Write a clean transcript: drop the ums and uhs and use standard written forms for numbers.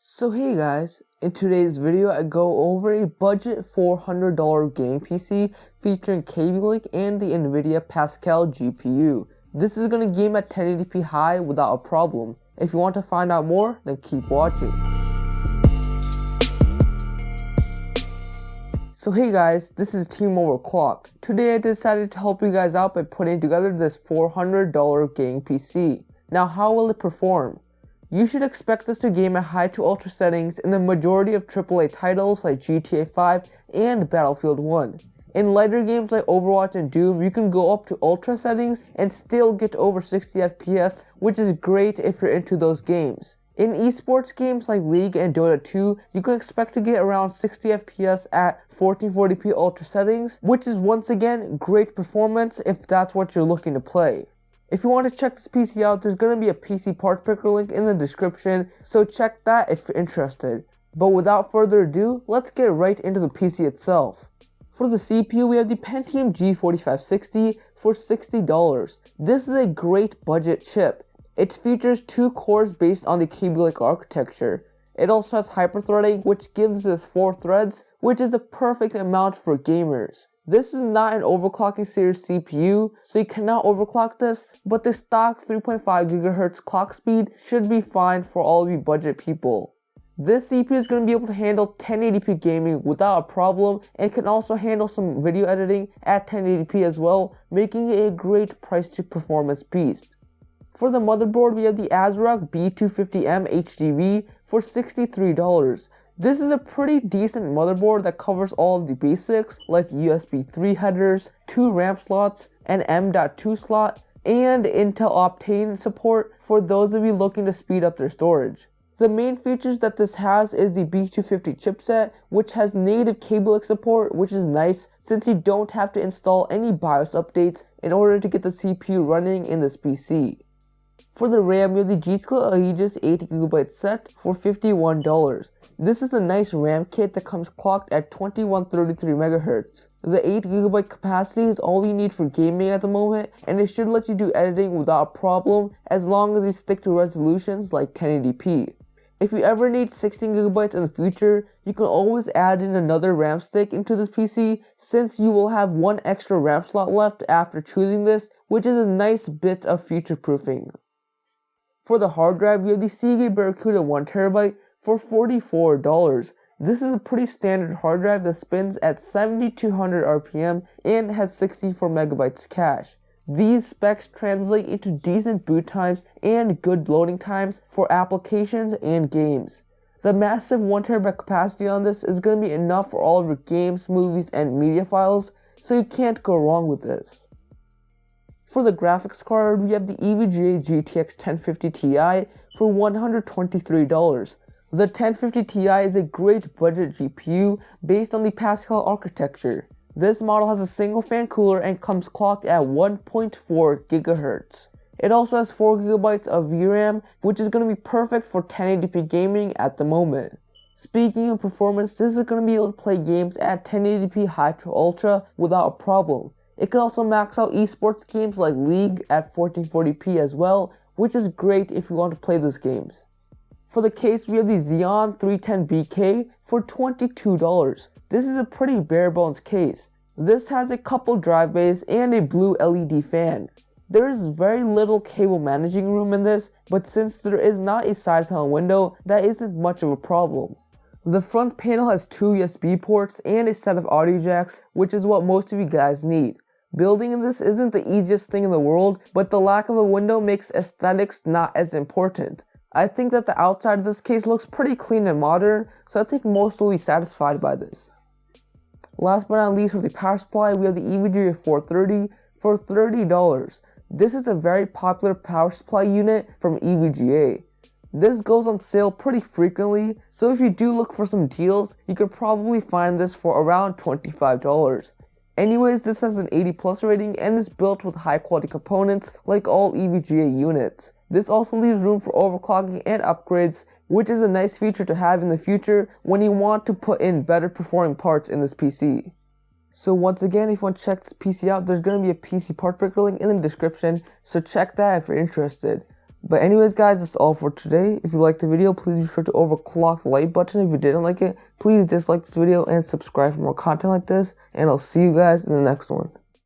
So hey guys, in today's video I go over a budget $400 game PC featuring Kabylake and the Nvidia Pascal GPU. This is gonna game at 1080p high without a problem. If you want to find out more, then keep watching. So hey guys, this is TeamOverclocked. Today I decided to help you guys out by putting together this $400 game PC. Now how will it perform? You should expect this to game at high to ultra settings in the majority of AAA titles like GTA 5 and Battlefield 1. In lighter games like Overwatch and Doom, you can go up to ultra settings and still get over 60 FPS, which is great if you're into those games. In esports games like League and Dota 2, you can expect to get around 60 FPS at 1440p ultra settings, which is once again great performance if that's what you're looking to play. If you want to check this PC out, there's going to be a PC parts picker link in the description, so check that if you're interested. But without further ado, let's get right into the PC itself. For the CPU, we have the Pentium G4560 for $60. This is a great budget chip. It features 2 cores based on the Kabylake architecture. It also has hyperthreading, which gives us 4 threads, which is the perfect amount for gamers. This is not an overclocking series CPU, so you cannot overclock this, but the stock 3.5 GHz clock speed should be fine for all of you budget people. This CPU is going to be able to handle 1080p gaming without a problem, and can also handle some video editing at 1080p as well, making it a great price to performance beast. For the motherboard, we have the ASRock B250M HDV for $63. This is a pretty decent motherboard that covers all of the basics like USB 3 headers, 2 RAM slots, an M.2 slot, and Intel Optane support for those of you looking to speed up their storage. The main features that this has is the B250 chipset, which has native Kabylake support, which is nice since you don't have to install any BIOS updates in order to get the CPU running in this PC. For the RAM, we have the G.Skill Aegis 8GB set for $51. This is a nice RAM kit that comes clocked at 2133 MHz. The 8GB capacity is all you need for gaming at the moment, and it should let you do editing without a problem as long as you stick to resolutions like 1080p. If you ever need 16GB in the future, you can always add in another RAM stick into this PC since you will have 1 extra RAM slot left after choosing this, which is a nice bit of future-proofing. For the hard drive, we have the Seagate Barracuda 1TB for $44. This is a pretty standard hard drive that spins at 7200 RPM and has 64 MB cache. These specs translate into decent boot times and good loading times for applications and games. The massive 1TB capacity on this is going to be enough for all of your games, movies, and media files, so you can't go wrong with this. For the graphics card, we have the EVGA GTX 1050 Ti for $123. The 1050 Ti is a great budget GPU based on the Pascal architecture. This model has a single fan cooler and comes clocked at 1.4 GHz. It also has 4GB of VRAM, which is going to be perfect for 1080p gaming at the moment. Speaking of performance, this is going to be able to play games at 1080p high to ultra without a problem. It can also max out esports games like League at 1440p as well, which is great if you want to play those games. For the case, we have the Xeon 310BK for $22. This is a pretty bare bones case. This has a couple drive bays and a blue LED fan. There is very little cable managing room in this, but since there is not a side panel window, that isn't much of a problem. The front panel has 2 USB ports and a set of audio jacks, which is what most of you guys need. Building in this isn't the easiest thing in the world, but the lack of a window makes aesthetics not as important. I think that the outside of this case looks pretty clean and modern, so I think most will be satisfied by this. Last but not least, for the power supply, we have the EVGA 430 for $30. This is a very popular power supply unit from EVGA. This goes on sale pretty frequently, so if you do look for some deals, you can probably find this for around $25. Anyways, this has an 80+ rating and is built with high quality components like all EVGA units. This also leaves room for overclocking and upgrades, which is a nice feature to have in the future when you want to put in better performing parts in this PC. So once again, if you want to check this PC out, there's going to be a PC part picker link in the description, so check that if you're interested. But anyways guys, that's all for today. If you liked the video, please be sure to overclock the like button. If you didn't like it, please dislike this video and subscribe for more content like this. And I'll see you guys in the next one.